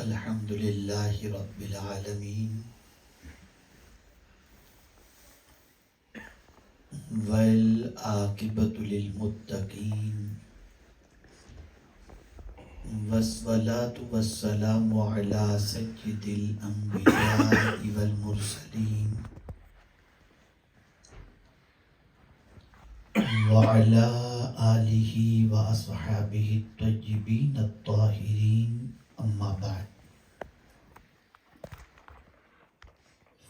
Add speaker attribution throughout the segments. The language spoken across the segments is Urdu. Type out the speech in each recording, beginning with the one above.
Speaker 1: الحمد للہ رب العالمین والعاقبۃ للمتقین والصلاة والسلام علی سید الانبیاء والمرسلین وعلی آلہ واصحابہ الطیبین الطاہرین اما بعد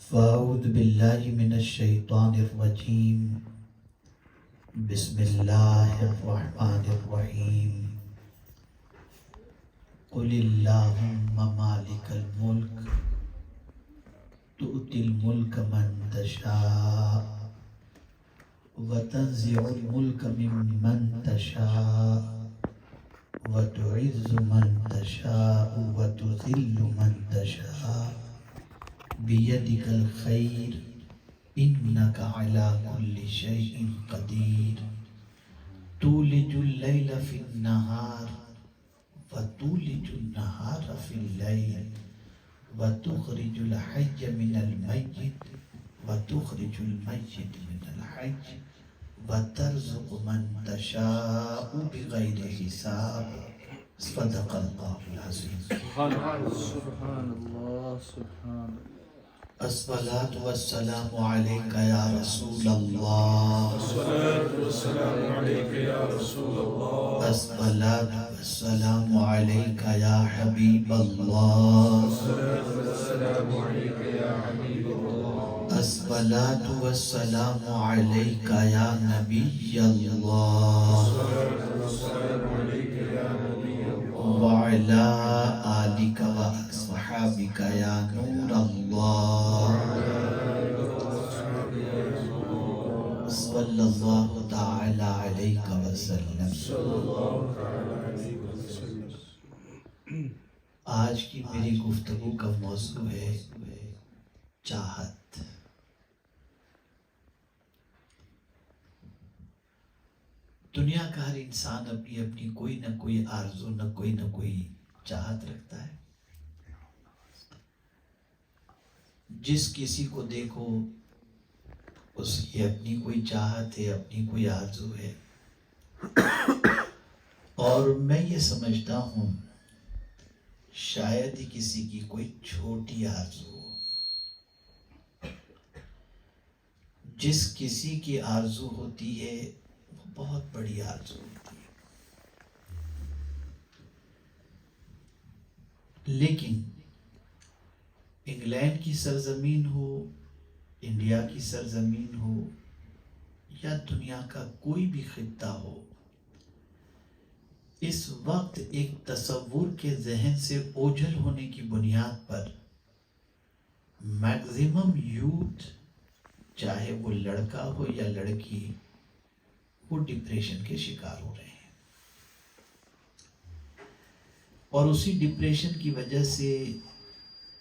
Speaker 1: فاعوذ باللہ من الشیطان الرجیم بسم اللہ الرحمن الرحیم قل اللہم مالک الملک تؤتی الملک من تشاء وتنزع الملک ممن تشاء وتعز من تشاء وتذل من تشاء بیدک الخیر انک علی کل شیء قدیر تولج اللیل فی النہار وتولج النہار فی اللیل وتخرج الحی من المیت وتخرج المیت من الحی وترزق من تشاء بغیر حساب صدق اللہ العظیم.
Speaker 2: سبحان اللہ سبحان اللہ.
Speaker 1: الصلاة والسلام علیک یا رسول اللہ.
Speaker 2: الصلاة والسلام علیک یا رسول اللہ.
Speaker 1: الصلاة والسلام علیک یا حبیب اللہ.
Speaker 2: الصلاة والسلام علیک یا حبیب اللہ.
Speaker 1: الصلاة والسلام علیک یا نبی اللہ.
Speaker 2: الصلاة والسلام علیک یا نبی اللہ.
Speaker 1: وعلی آلک واصحابک یا نور اللہ. صلی اللہ تعالی علیہ وسلم. آج کی میری گفتگو کا موضوع ہے چاہت. دنیا کا ہر انسان اپنی اپنی کوئی نہ کوئی آرزو نہ کوئی چاہت رکھتا ہے. جس کسی کو دیکھو اس کی اپنی کوئی چاہت ہے، اپنی کوئی آرزو ہے. اور میں یہ سمجھتا ہوں شاید ہی کسی کی کوئی چھوٹی آرزو ہو. جس کسی کی آرزو ہوتی ہے وہ بہت بڑی آرزو ہوتی ہے. لیکن انگلینڈ کی سرزمین ہو، انڈیا کی سرزمین ہو یا دنیا کا کوئی بھی خطہ ہو، اس وقت ایک تصور کے ذہن سے اوجھل ہونے کی بنیاد پر میکزیمم یوتھ، چاہے وہ لڑکا ہو یا لڑکی، وہ ڈپریشن کے شکار ہو رہے ہیں. اور اسی ڈپریشن کی وجہ سے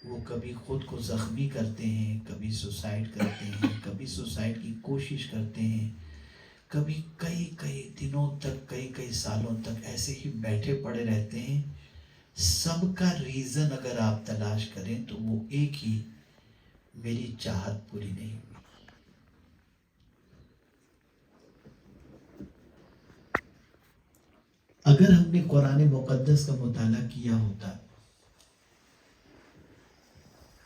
Speaker 1: وہ کبھی خود کو زخمی کرتے ہیں، کبھی سوسائڈ کرتے ہیں، کبھی سوسائڈ کی کوشش کرتے ہیں، کبھی کئی دنوں تک، کئی سالوں تک ایسے ہی بیٹھے پڑے رہتے ہیں. سب کا ریزن اگر آپ تلاش کریں تو وہ ایک ہی، میری چاہت پوری نہیں ہوئی. اگر ہم نے قرآن مقدس کا مطالعہ کیا ہوتا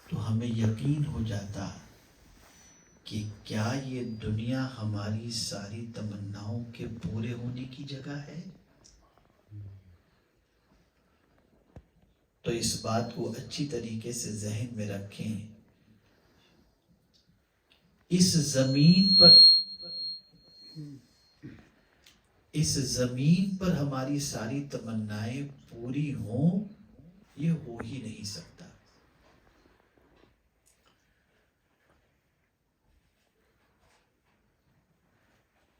Speaker 1: تو ہمیں یقین ہو جاتا کہ کیا یہ دنیا ہماری ساری تمناؤں کے پورے ہونے کی جگہ ہے. تو اس بات کو اچھی طریقے سے ذہن میں رکھیں. اس زمین پر ہماری ساری تمنائیں پوری ہوں، یہ ہو ہی نہیں سکتا.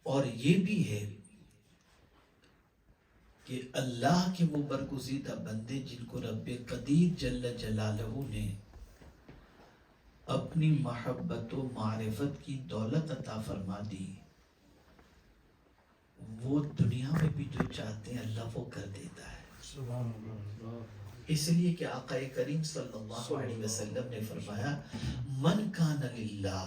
Speaker 1: اور یہ بھی ہے کہ اللہ کے وہ برگزیدہ بندے جن کو رب قدیر جل جلالہ نے اپنی محبت و معرفت کی دولت عطا فرما دی، وہ دنیا میں بھی جو چاہتے ہیں اللہ وہ کر دیتا ہے.
Speaker 2: سبحان اللہ.
Speaker 1: اس لیے کہ آقا کریم صلی اللہ علیہ وسلم نے فرمایا من کان للہ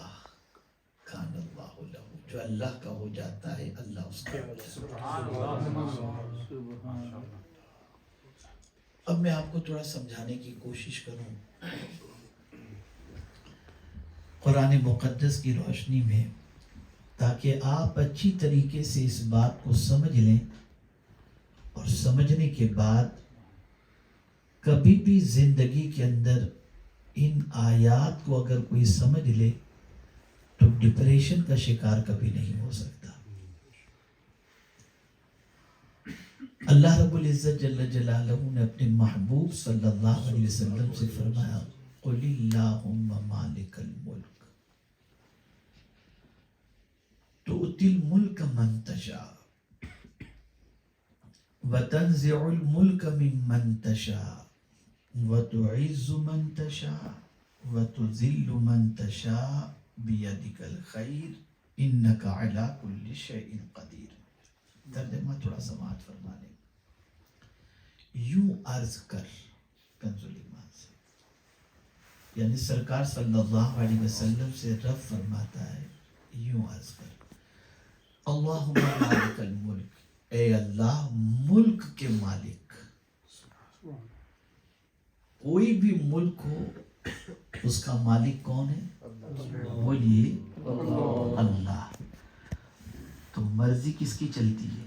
Speaker 1: کان اللہ لہ، جو اللہ کا ہو جاتا ہے اللہ اس کا ہو جاتا ہے۔ اب میں آپ کو تھوڑا سمجھانے کی کوشش کروں قرآن مقدس کی روشنی میں، تاکہ آپ اچھی طریقے سے اس بات کو سمجھ لیں، اور سمجھنے کے بعد کبھی بھی زندگی کے اندر ان آیات کو اگر کوئی سمجھ لے تو ڈپریشن کا شکار کبھی نہیں ہو سکتا۔ اللہ رب العزت جل جلالہ نے اپنے محبوب صلی اللہ علیہ وسلم سے فرمایا قل اللہم مالک الملک تؤتی الملک من تشاء وتنزع الملک ممن تشاء وتعز من تشاء وتذل من تشاء بیدک الخیر انک علی کل شیء قدیر۔ ترجمہ تھوڑا سماعت فرما لیں۔ یوں عرض کر، کنز الایمان سے، یعنی سرکار صلی اللہ علیہ وسلم سے رب فرماتا ہے یوں عرض کر اللہم مالک الملک، اے اللہ ملک کے مالک، کوئی بھی ملک ہو اس کا مالک کون ہے؟ بولیے اللہ۔ تو مرضی کس کی چلتی ہے؟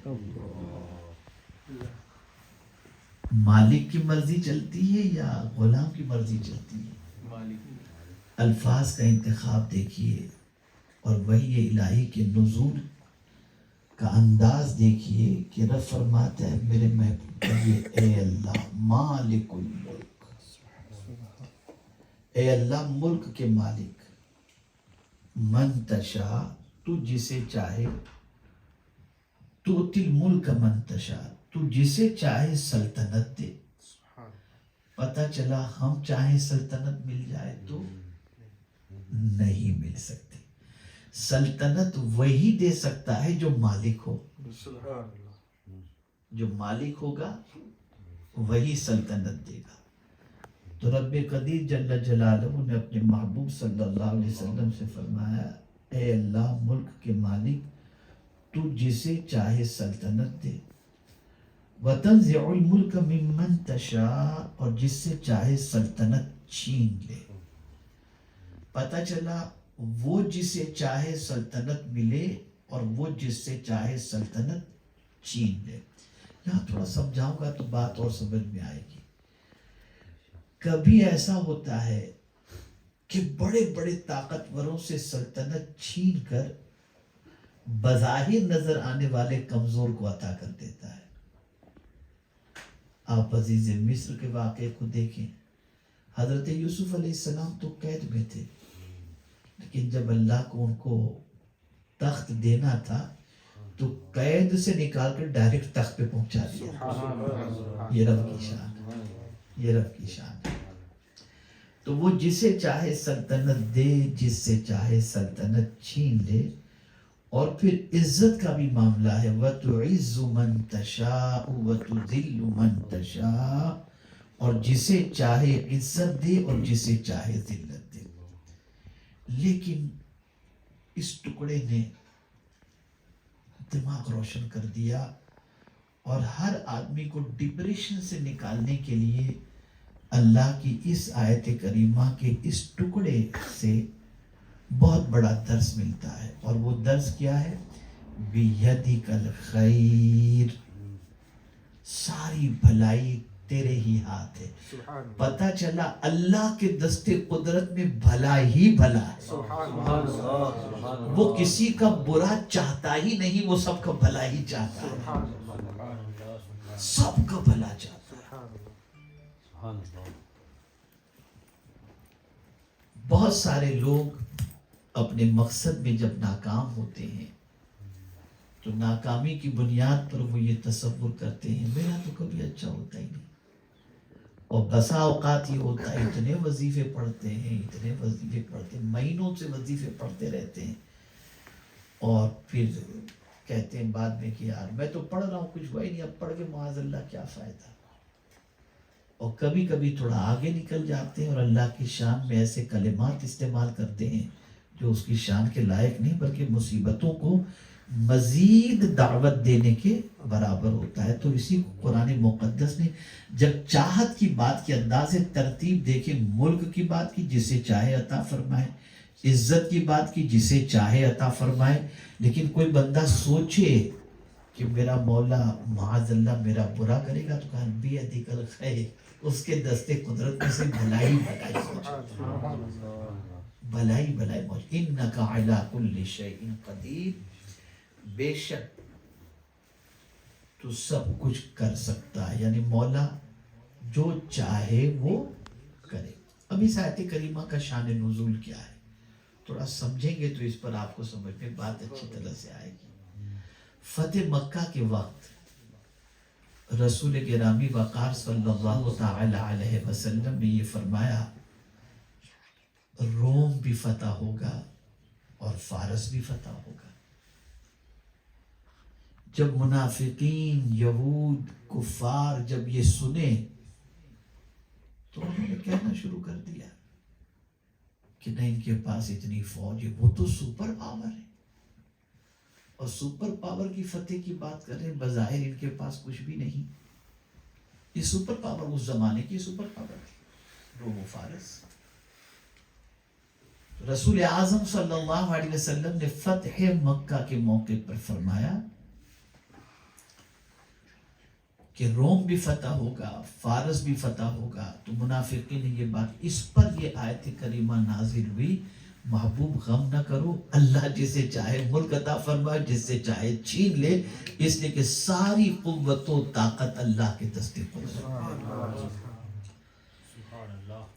Speaker 1: مالک کی مرضی چلتی ہے یا غلام کی مرضی چلتی ہے؟ الفاظ کا انتخاب دیکھیے اور وحی الہی کے نزول کا انداز دیکھیے کہ رب فرماتا ہے میرے محبوب اے اللہ مالک الملک، اے اللہ ملک کے مالک، من تشاء تو جسے چاہے، تؤتی الملک من تشاء تو جسے چاہے سلطنت دے۔ پتہ چلا ہم چاہیں سلطنت مل جائے تو نہیں مل سکتی۔ سلطنت وہی دے سکتا ہے جو مالک ہو، جو مالک ہوگا وہی سلطنت دے گا۔ تو رب قدیر جل جلالہ نے اپنے محبوب صلی اللہ علیہ وسلم سے فرمایا اے اللہ ملک کے مالک تو جسے چاہے سلطنت دے، وَتَنزِعُ الْمُلْكَ مِمَّن تَشَاءُ اور جس سے چاہے سلطنت چھین لے۔ پتہ چلا وہ جسے چاہے سلطنت ملے اور وہ جس سے چاہے سلطنت چھین لے۔ یہاں تھوڑا سمجھاؤں گا تو بات اور سمجھ میں آئے گی۔ کبھی ایسا ہوتا ہے کہ بڑے بڑے طاقتوروں سے سلطنت چھین کر بظاہر نظر آنے والے کمزور کو عطا کر دیتا ہے۔ آپ عزیز مصر کے واقعے کو دیکھیں، حضرت یوسف علیہ السلام تو قید میں تھے، لیکن جب اللہ کو ان کو تخت دینا تھا تو قید سے نکال کر ڈائریکٹ تخت پہ پہنچا دیا۔ یہ رب کی شان ہے، یہ رب کی شان ہے۔ تو وہ جسے چاہے سلطنت دے، جس سے چاہے سلطنت چھین لے، اور پھر عزت کا بھی معاملہ ہے وَتُعِزُّ مَن تَشَاءُ وَتُذِلُّ مَن تَشَاءُ اور جسے چاہے عزت دے اور جسے چاہے ذلت دے۔ لیکن اس ٹکڑے نے دماغ روشن کر دیا اور ہر آدمی کو ڈپریشن سے نکالنے کے لیے اللہ کی اس آیت کریمہ کے اس ٹکڑے سے بہت بڑا درس ملتا ہے، اور وہ درس کیا ہے؟ بِيَدِكَ الْخَيْرُ، ساری بھلائی تیرے ہی ہاتھ ہے۔ پتہ چلا اللہ کے دستے قدرت میں بھلا ہی بھلا ہے۔ وہ کسی کا برا چاہتا ہی نہیں، وہ سب کا بھلا ہی چاہتا ہے، سب کا بھلا چاہتا ہے۔ بہت سارے لوگ اپنے مقصد میں جب ناکام ہوتے ہیں تو ناکامی کی بنیاد پر وہ یہ تصور کرتے ہیں میرا تو کبھی اچھا ہوتا ہی نہیں، اور بسا اوقات یہ ہوتا ہے اتنے وظیفے پڑھتے ہیں، اتنے وظیفے پڑھتے ہیں، مہینوں سے وظیفے پڑھتے رہتے ہیں، اور پھر کہتے ہیں بعد میں کہ یار میں تو پڑھ رہا ہوں کچھ ہوا ہی نہیں، اب پڑھ کے معاذ اللہ کیا فائدہ۔ اور کبھی کبھی تھوڑا آگے نکل جاتے ہیں اور اللہ کی شان میں ایسے کلمات استعمال کرتے ہیں جو اس کی شان کے لائق نہیں، بلکہ مصیبتوں کو مزید دعوت دینے کے برابر ہوتا ہے۔ تو اسی قرآن مقدس نے جب چاہت کی بات کی انداز ترتیب دیکھے، ملک کی بات کی جسے چاہے عطا فرمائے، عزت کی بات کی جسے چاہے عطا فرمائے، لیکن کوئی بندہ سوچے کہ میرا مولا معاذ اللہ میرا برا کرے گا، تو کہا بیدک الخیر، اس کے دستے قدرت میں سے بھلائی بھلائی سوچو، بھلائی بھلائی موج، انک علی کل شیء قدیر، بے شک تو سب کچھ کر سکتا ہے، یعنی مولا جو چاہے وہ کرے۔ اب اس آیت کریمہ کا شان نزول کیا ہے تھوڑا سمجھیں گے تو اس پر آپ کو سمجھ میں بات اچھی طرح سے آئے گی۔ فتح مکہ کے وقت رسول گرامی وقار صلی اللہ تعالی علیہ وسلم نے یہ فرمایا روم بھی فتح ہوگا اور فارس بھی فتح ہوگا۔ جب منافقین، یہود، کفار جب یہ سنے تو انہوں نے کہنا شروع کر دیا کہ نہیں، ان کے پاس اتنی فوج ہے، وہ تو سپر پاور ہے، اور سپر پاور کی فتح کی بات کر رہے ہیں، بظاہر ان کے پاس کچھ بھی نہیں۔ یہ سپر پاور اس زمانے کی سپر پاور تھی، روم و فارس۔ رسول اعظم صلی اللہ علیہ وسلم نے فتح مکہ کے موقع پر فرمایا کہ روم بھی فتح ہوگا، فارس بھی فتح ہوگا۔ تو منافقین نے یہ بات، اس پر یہ آیت کریمہ نازل ہوئی، محبوب غم نہ کرو، اللہ جسے چاہے ملک عطا فرمائے، جس سے چاہے چھین لے، اس لیے کہ ساری قوت و طاقت اللہ کے دستے قدرت۔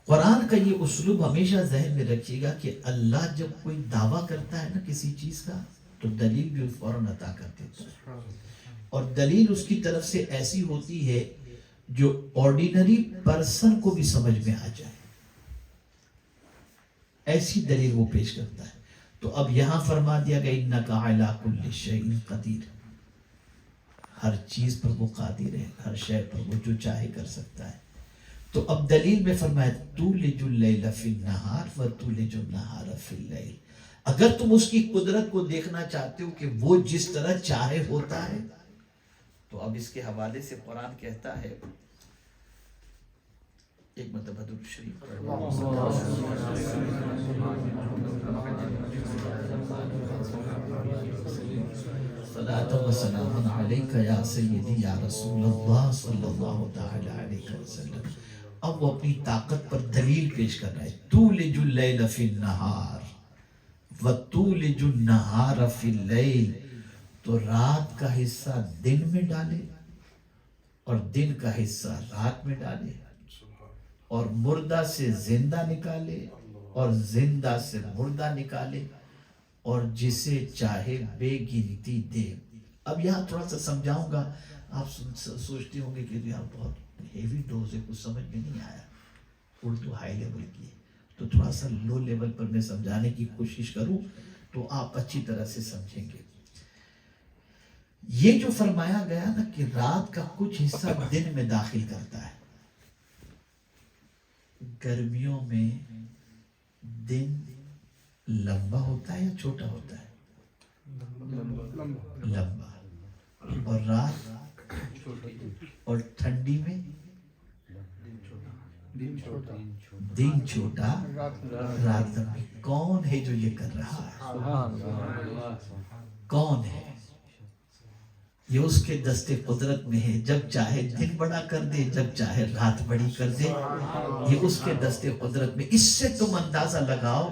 Speaker 1: قرآن کا یہ اسلوب ہمیشہ ذہن میں رکھیے گا کہ اللہ جب کوئی دعویٰ کرتا ہے نا کسی چیز کا، تو دلیل بھی فوراً عطا کر دیتا ہے، اور دلیل اس کی طرف سے ایسی ہوتی ہے جو آرڈینری پرسن کو بھی سمجھ میں آ جائے، ایسی دلیل وہ پیش کرتا ہے۔ تو اب یہاں فرما دیا گیا انک علی کل شیء قدیر، ہر چیز پر وہ قادر ہے، ہر شے پر وہ جو چاہے کر سکتا ہے۔ تو اب دلیل میں فرمایا تولج اللیل فی النہار وتولج النہار فی اللیل، اگر تم اس کی قدرت کو دیکھنا چاہتے ہو کہ وہ جس طرح چاہے ہوتا ہے، تو اب اس کے حوالے سے قرآن کہتا ہے، ایک مرتبہ درود شریف صلاۃ و سلام علیک یا سیدی یا رسول اللہ صلی اللہ تعالی علیہ وسلم۔ اب وہ اپنی طاقت پر دلیل پیش کر رہا ہے، تولج اللیل فی النہار وتولج النہار فی اللیل، تو رات کا حصہ دن میں ڈالے اور دن کا حصہ رات میں ڈالے، اور مردہ سے زندہ نکالے اور زندہ سے مردہ نکالے، اور جسے چاہے بے گنتی دے۔ اب یہاں تھوڑا سا سمجھاؤں گا، آپ سوچتے ہوں گے کہ یار بہت ہیوی ڈوز ہے، کچھ سمجھ میں نہیں آیا، اردو ہائی لیول کی ہے، تو تھوڑا سا لو لیول پر میں سمجھانے کی کوشش کروں تو آپ اچھی طرح سے سمجھیں گے۔ یہ جو فرمایا گیا نا کہ رات کا کچھ حصہ دن میں داخل کرتا ہے، گرمیوں میں دن لمبا ہوتا ہے یا چھوٹا ہوتا ہے؟ لمبا، اور رات، اور ٹھنڈی میں دن چھوٹا رات لمبی۔ کون ہے جو یہ کر رہا ہے؟ کون ہے؟ یہ اس کے دستے قدرت میں ہے، جب چاہے دن بڑا کر دے، جب چاہے رات بڑی کر دے، یہ اس کے دستے قدرت میں۔ اس سے تم اندازہ لگاؤ،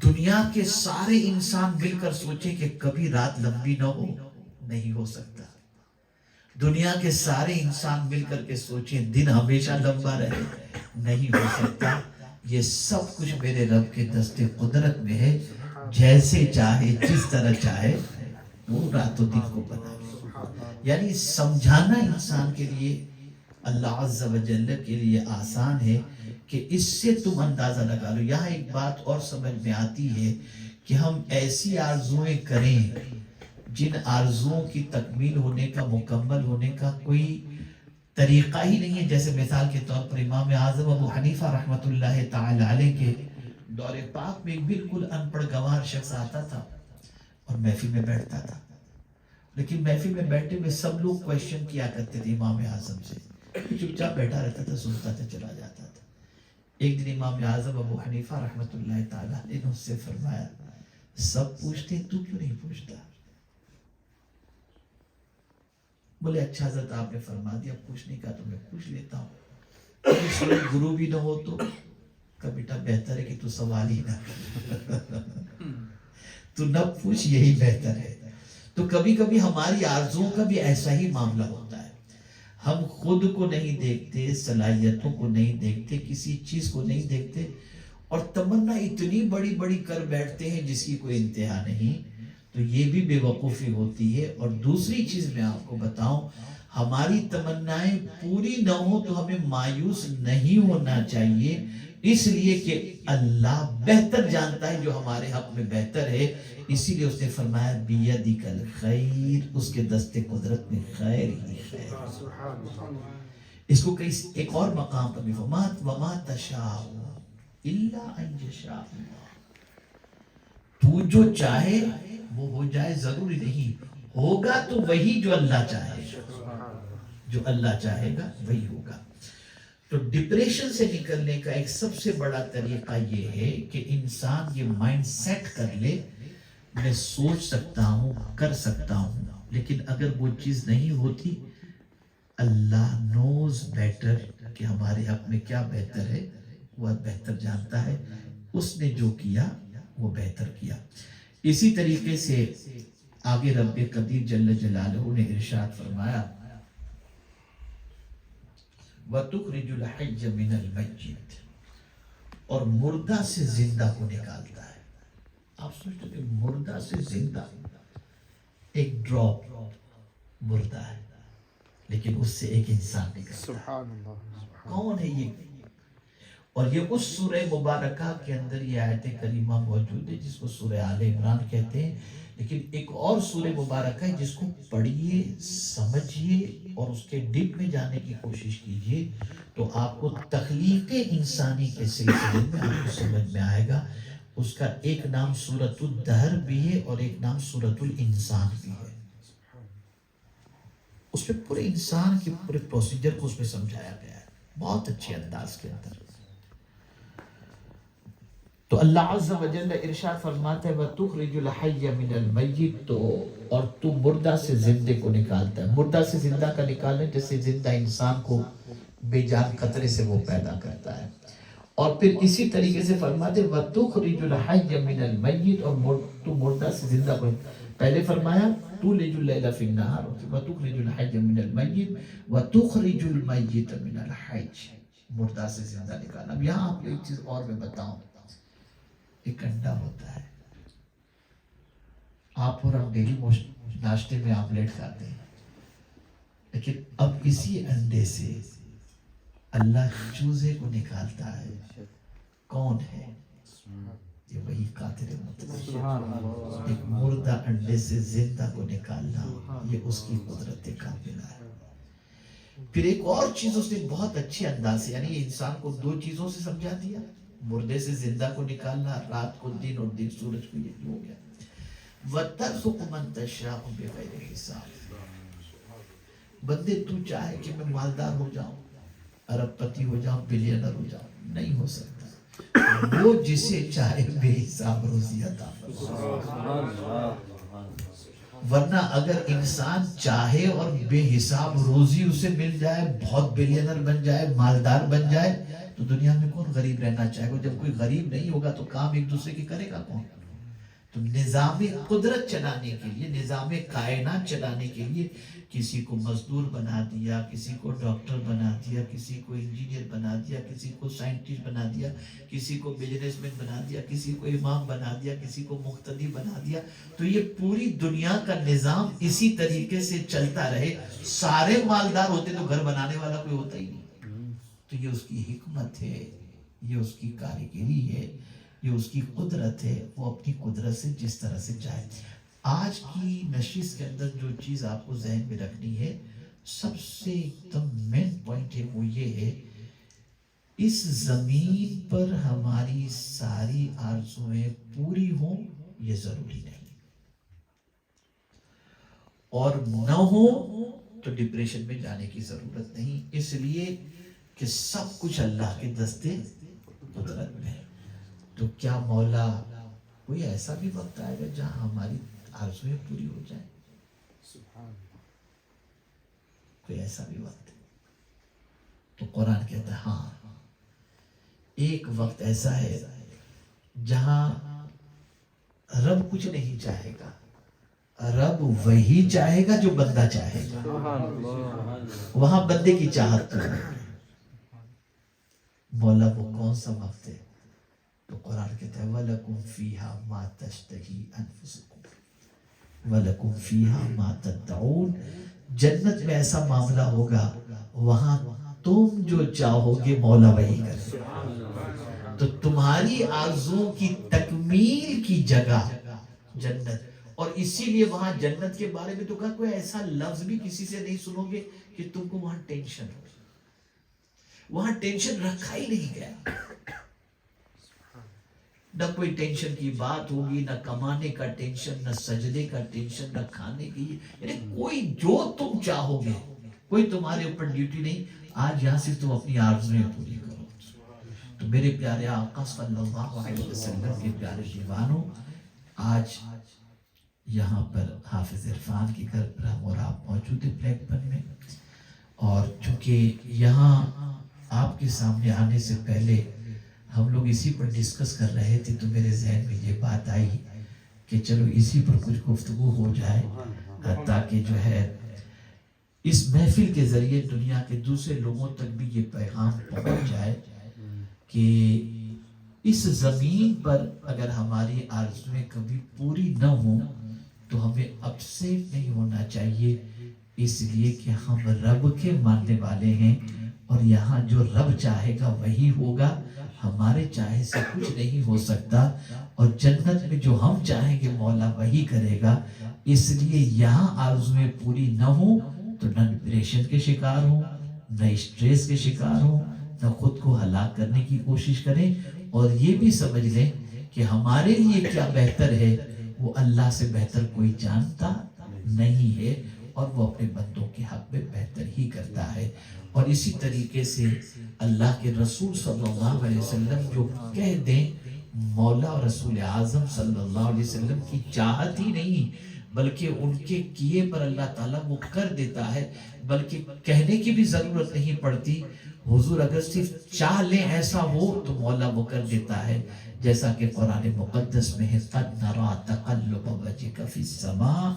Speaker 1: دنیا کے سارے انسان مل کر سوچیں کہ کبھی رات لمبی نہ ہو، نہیں ہو سکتا۔ دنیا کے سارے انسان مل کر کے سوچیں دن ہمیشہ لمبا رہے، نہیں ہو سکتا۔ یہ سب کچھ میرے رب کے دستے قدرت میں ہے، جیسے چاہے جس طرح چاہے وہ رات و دن کو بنا لے۔ یعنی سمجھانا انسان کے لیے، اللہ عز و جل کے لیے آسان ہے کہ اس سے تم اندازہ لگا لو۔ یہاں ایک بات اور سمجھ میں آتی ہے کہ ہم ایسی آرزویں کریں جن آرزوؤں کی تکمیل ہونے کا، مکمل ہونے کا کوئی طریقہ ہی نہیں ہے. جیسے مثال کے طور پر امام اعظم ابو حنیفہ رحمۃ اللہ تعالی علیہ کے دور پاک میں ایک بالکل ان پڑھ گنوار شخص آتا تھا اور محفل میں بیٹھتا تھا، لیکن محفل میں بیٹھے ہوئے سب لوگ کویشچن کیا کرتے تھے امام اعظم سے، چپ چاپ بیٹھا رہتا تھا، سنتا تھا، چلا جاتا تھا. ایک دن امام اعظم ابو حنیفہ رحمۃ اللہ تعالی علیہ نے اس سے فرمایا سب پوچھتے تو کیوں نہیں پوچھتا؟ بولے اچھا حضرت آپ نے فرما دیا پوچھنے کا تو میں پوچھ لیتا ہوں. گرو بھی نہ ہو تو کا بیٹا بہتر ہے کہ تو سوال ہی نہ تو نہ پوچھ، یہی بہتر ہے. تو کبھی کبھی ہماری آرزوؤں کا بھی ایسا ہی معاملہ ہوتا ہے. ہم خود کو نہیں دیکھتے، صلاحیتوں کو نہیں دیکھتے، کسی چیز کو نہیں دیکھتے اور تمنا اتنی بڑی بڑی کر بیٹھتے ہیں جس کی کوئی انتہا نہیں. تو یہ بھی بے وقوفی ہوتی ہے. اور دوسری چیز میں آپ کو بتاؤں، ہماری تمنائیں پوری نہ ہو تو ہمیں مایوس نہیں ہونا چاہیے، اس لیے کہ اللہ بہتر جانتا ہے جو ہمارے حق میں بہتر ہے. اسی لیے اس نے فرمایا بیدک الخیر، اس کے دست قدرت میں خیر ہی خیر. اس کو کئی ایک اور مقام پر بھی وما تشاءون الا ان یشاء اللہ، تو جو چاہے وہ ہو جائے، ضروری نہیں ہوگا تو وہی جو اللہ چاہے گا، جو اللہ چاہے گا وہی ہوگا. تو ڈپریشن سے نکلنے کا ایک سب سے بڑا طریقہ یہ ہے کہ انسان یہ مائنڈ سیٹ کر لے میں سوچ سکتا ہوں، کر سکتا ہوں، لیکن اگر وہ چیز نہیں ہوتی، اللہ نوز بیٹر کہ ہمارے حق میں کیا بہتر ہے، وہ بہتر جانتا ہے. اس نے جو کیا وہ بہتر کیا. اسی طریقے سے آگے رب قدیر جل جلالہ نے ارشاد فرمایا وَتُخْرِجُ الْحَيَّ مِنَ الْمَيِّتِ، اور مردہ سے زندہ کو نکالتا ہے. آپ سوچتے کہ مردہ سے زندہ، ایک ڈراپ مردہ ہے لیکن اس سے ایک انسان نکلتا ہے. کون ہے یہ؟ اور یہ اس سورہ مبارکہ کے اندر یہ آیت کریمہ موجود ہے جس کو سورہ آل عمران کہتے ہیں. لیکن ایک اور سورہ مبارکہ ہے جس کو پڑھیے، سمجھیے اور اس کے ڈپ میں جانے کی کوشش کیجیے تو آپ کو تخلیق انسانی کے سلسلے میں آپ کو سمجھ میں آئے گا. اس کا ایک نام سورۃ الدہر بھی ہے اور ایک نام سورۃ الانسان بھی ہے. اس میں پورے انسان کے پورے پروسیجر کو اس میں سمجھایا گیا ہے بہت اچھے انداز کے اندر. تو اللہ عز و جل ارشاد فرماتا ہے وَتُخْرِجُ الْحَيَّ مِنَ الْمَيِّتِ، تو اور تو مردہ سے زندے کو نکالتا ہے. مردہ سے زندہ کا نکالنا جیسے زندہ انسان کو بے جان قطرے سے وہ پیدا کرتا ہے. اور پھر اسی طریقے سے فرماتے ہیں وَتُخْرِجُ الْحَيَّ مِنَ الْمَيِّتِ، اور تو مردہ سے زندہ کو. پہلے فرمایا تُولِجُ اللَّيْلَ فِي النَّهَارِ وَتُخْرِجُ الْحَيَّ مِنَ الْمَيِّتِ وَتُخْرِجُ الْمَيِّتَ مِنَ الْحَيِّ، مردہ سے زندہ نکالنا. اب یہاں آپ کو ایک چیز اور میں بتاؤں. ایک انڈا ہوتا ہے، آپ اور ہم ڈیلی ناشتے میں آملیٹ کھاتے ہیں، لیکن اب اسی انڈے سے اللہ چوزے کو نکالتا ہے. کون ہے یہ؟ وہی قادر مطلق. ایک مردہ انڈے سے زندہ کو نکالنا یہ اس کی قدرت کاملہ ہے. پھر ایک اور چیز اس نے بہت اچھے انداز سے، یعنی یہ انسان کو دو چیزوں سے سمجھا دیا، مردے سے زندہ کو نکالنا، رات کو دن اور دن سورج کو، یہ ہو گیا. وَتَرْزُقُ مَن تَشَاءُ بِغَيْرِ حِسَابٍ، بندے تو چاہے کہ میں مالدار ہو جاؤں، ارب پتی ہو جاؤں، بلینر ہو جاؤں، نہیں ہو سکتا. وہ جسے چاہے بے حساب روزی عطا فرمائے. ورنہ اگر انسان چاہے اور بے حساب روزی اسے مل جائے، بہت بلینر بن جائے، مالدار بن جائے، تو دنیا میں کون غریب رہنا چاہے گا؟ جب کوئی غریب نہیں ہوگا تو کام ایک دوسرے کے کرے گا کون؟ تو نظام قدرت چلانے کے لیے، نظام کائنات چلانے کے لیے کسی کو مزدور بنا دیا، کسی کو ڈاکٹر بنا دیا، کسی کو انجینئر بنا دیا، کسی کو سائنٹسٹ بنا دیا، کسی کو بزنس مین بنا دیا، کسی کو امام بنا دیا، کسی کو مقتدی بنا دیا. تو یہ پوری دنیا کا نظام اسی طریقے سے چلتا رہے. سارے مالدار ہوتے تو گھر بنانے والا کوئی ہوتا ہی نہیں. تو یہ اس کی حکمت ہے، یہ اس کی کاریگری ہے، یہ اس کی قدرت ہے. وہ اپنی قدرت سے جس طرح سے چاہے. آج کی نشست کے اندر جو چیز آپ کو ذہن میں رکھنی ہے، سب سے ایک دم مین پوائنٹ ہے وہ یہ ہے اس زمین پر ہماری ساری آرزویں پوری ہوں یہ ضروری نہیں، اور نہ ہو تو ڈپریشن میں جانے کی ضرورت نہیں، اس لیے کہ سب کچھ اللہ کے دستے قدرت میں ہے۔ تو کیا مولا کوئی ایسا بھی وقت آئے گا جہاں ہماری آرزویں پوری ہو جائیں؟ کوئی ایسا بھی وقت ہے؟ تو قرآن کہتا ہے ہاں ایک وقت ایسا ہے جہاں رب کچھ نہیں چاہے گا، رب وہی چاہے گا جو بندہ چاہے گا، وہاں بندے کی چاہت تو ہے۔ مولا وہ کون سا وقت ہے؟ تو قرآن کہتا ہے وَلَكُمْ فِيهَا مَا تَشْتَهِي أَنفُسُكُمْ وَلَكُمْ فِيهَا مَا تَدَّعُونَ۔ جنت میں ایسا معاملہ ہوگا وہاں تم جو چاہو گے مولا وہی کرے، تو تمہاری آرزوؤں کی تکمیل کی جگہ جنت، اور اسی لیے وہاں جنت کے بارے میں تو کہا کوئی ایسا لفظ بھی کسی سے نہیں سنو گے کہ تم کو وہاں ٹینشن ہو، وہاں ٹینشن رکھا ہی نہیں گیا، نہ کوئی ٹینشن کی بات ہوگی، نہ کمانے کا ٹینشن، نہ سجدے کا ٹینشن، نہ کھانے کی، یعنی کوئی جو تم چاہو گے، کوئی تمہارے اوپر ڈیوٹی نہیں، آج یہاں سے تم اپنی آرزویں پوری کرو۔ تو میرے پیارے آقا صلی اللہ علیہ وسلم کے پیارے دیوانوں، آج یہاں پر حافظ عرفان کے گھر پر ہم اور آپ موجود ہیں بلیک بن میں، اور چونکہ یہاں آپ کے سامنے آنے سے پہلے ہم لوگ اسی پر ڈسکس کر رہے تھے، تو میرے ذہن میں یہ بات آئی کہ چلو اسی پر کچھ گفتگو ہو جائے تاکہ جو ہے اس محفل کے ذریعے دنیا کے دوسرے لوگوں تک بھی یہ پیغام پہنچ جائے کہ اس زمین پر اگر ہماری آرزویں کبھی پوری نہ ہوں تو ہمیں اپسیٹ نہیں ہونا چاہیے، اس لیے کہ ہم رب کے ماننے والے ہیں، اور یہاں جو رب چاہے گا وہی ہوگا، ہمارے چاہے سے کچھ نہیں ہو سکتا، اور جنت میں جو ہم چاہیں گے مولا وہی کرے گا، اس لیے یہاں آرزویں پوری نہ ہوں تو نہ ڈپریشن کے شکار ہوں، نہ اسٹریس کے شکار ہوں، نہ خود کو ہلاک کرنے کی کوشش کریں، اور یہ بھی سمجھ لیں کہ ہمارے لیے کیا بہتر ہے وہ اللہ سے بہتر کوئی جانتا نہیں ہے، اور وہ اپنے بندوں کے حق میں بہتر ہی کرتا ہے۔ اور اسی طریقے سے اللہ کے رسول صلی اللہ علیہ وسلم جو کہہ دیں، مولا اور رسول اعظم صلی اللہ علیہ وسلم کی چاہت ہی نہیں بلکہ ان کے کیے پر اللہ تعالیٰ وہ کر دیتا ہے، بلکہ کہنے کی بھی ضرورت نہیں پڑتی، حضور اگر صرف چاہ لیں ایسا ہو تو مولا وہ کر دیتا ہے، جیسا کہ قرآن مقدس میں ہے قَدْ نَرَا تَقَلُّبَ وَجْهِكَ فِي السَّمَاءِ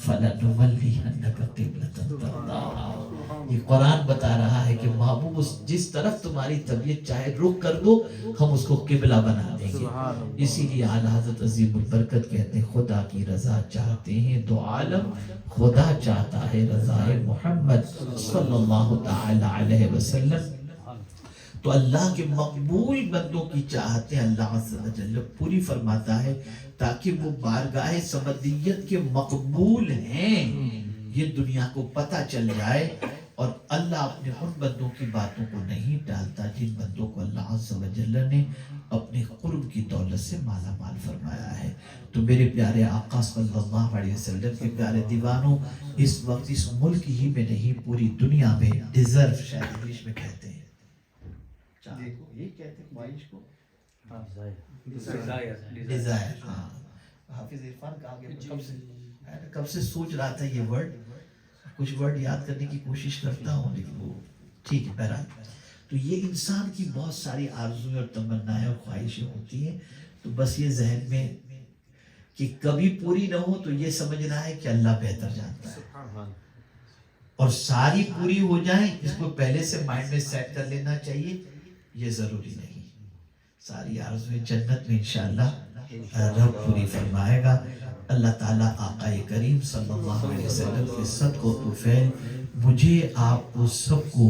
Speaker 1: فَلَنُوَلِّيَنَّكَ قِبْلَةً تَرْضَاهَا۔ یہ قرآن بتا رہا ہے کہ محبوب جس طرف تمہاری طبیعت چاہے رخ کر دو، ہم اس کو قبلہ بنا دیں گے۔ اسی لیے اعلیٰ حضرت عظیم البرکت کہتے ہیں خدا کی رضا چاہتے ہیں دو عالم، خدا چاہتا ہے رضا محمد صلی اللہ تعالی علیہ وسلم۔ تو اللہ کے مقبول بندوں کی چاہتیں اللہ عز و جل پوری فرماتا ہے تاکہ وہ بارگاہ سمدیت کے مقبول ہیں یہ دنیا کو پتہ چل جائے، اور اللہ اپنے ان بندوں کی باتوں کو نہیں ٹالتا جن بندوں کو اللہ عز و جل نے اپنے قرب کی دولت سے مالا مال فرمایا ہے۔ تو میرے پیارے آقا صلی اللہ علیہ وسلم کے پیارے دیوانوں، اس وقت اس ملک ہی میں نہیں پوری دنیا میں ڈیزرو، شاید انگلش میں کہتے ہیں، یہ کہتے ہیں خواہش کو ڈیزائر۔ ہاں حافظ عرفان کہا کہ کب سے سوچ رہا تھا یہ ورڈ، کچھ ورڈ یاد کرنے کی کوشش کرتا ہوں لیکن وہ ٹھیک ہے بہرحال۔ تو یہ انسان کی بہت ساری آرزویں اور تمنائیں اور خواہشیں ہوتی ہیں، تو بس یہ ذہن میں کہ کبھی پوری نہ ہو تو یہ سمجھنا ہے کہ اللہ بہتر جانتا ہے، اور ساری پوری ہو جائیں اس کو پہلے سے مائنڈ میں سیٹ کر لینا چاہیے، یہ ضروری نہیں۔ ساری آرزویں جنت میں انشاءاللہ رب پوری فرمائے گا۔ اللہ تعالیٰ آقا کریم صلی اللہ علیہ وسلم کے صدق و طفیل مجھے آپ کو سب کو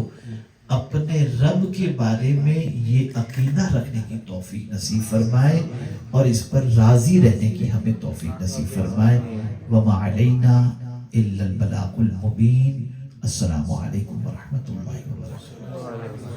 Speaker 1: اپنے رب کے بارے میں یہ عقیدہ رکھنے کی توفیق نصیب فرمائے، اور اس پر راضی رہنے کی ہمیں توفیق نصیب فرمائے۔ وَمَا عَلَيْنَا إِلَّا الْبَلَاغُ الْمُبِينُ۔ السلام علیکم ورحمۃ اللہ وبرکاتہ.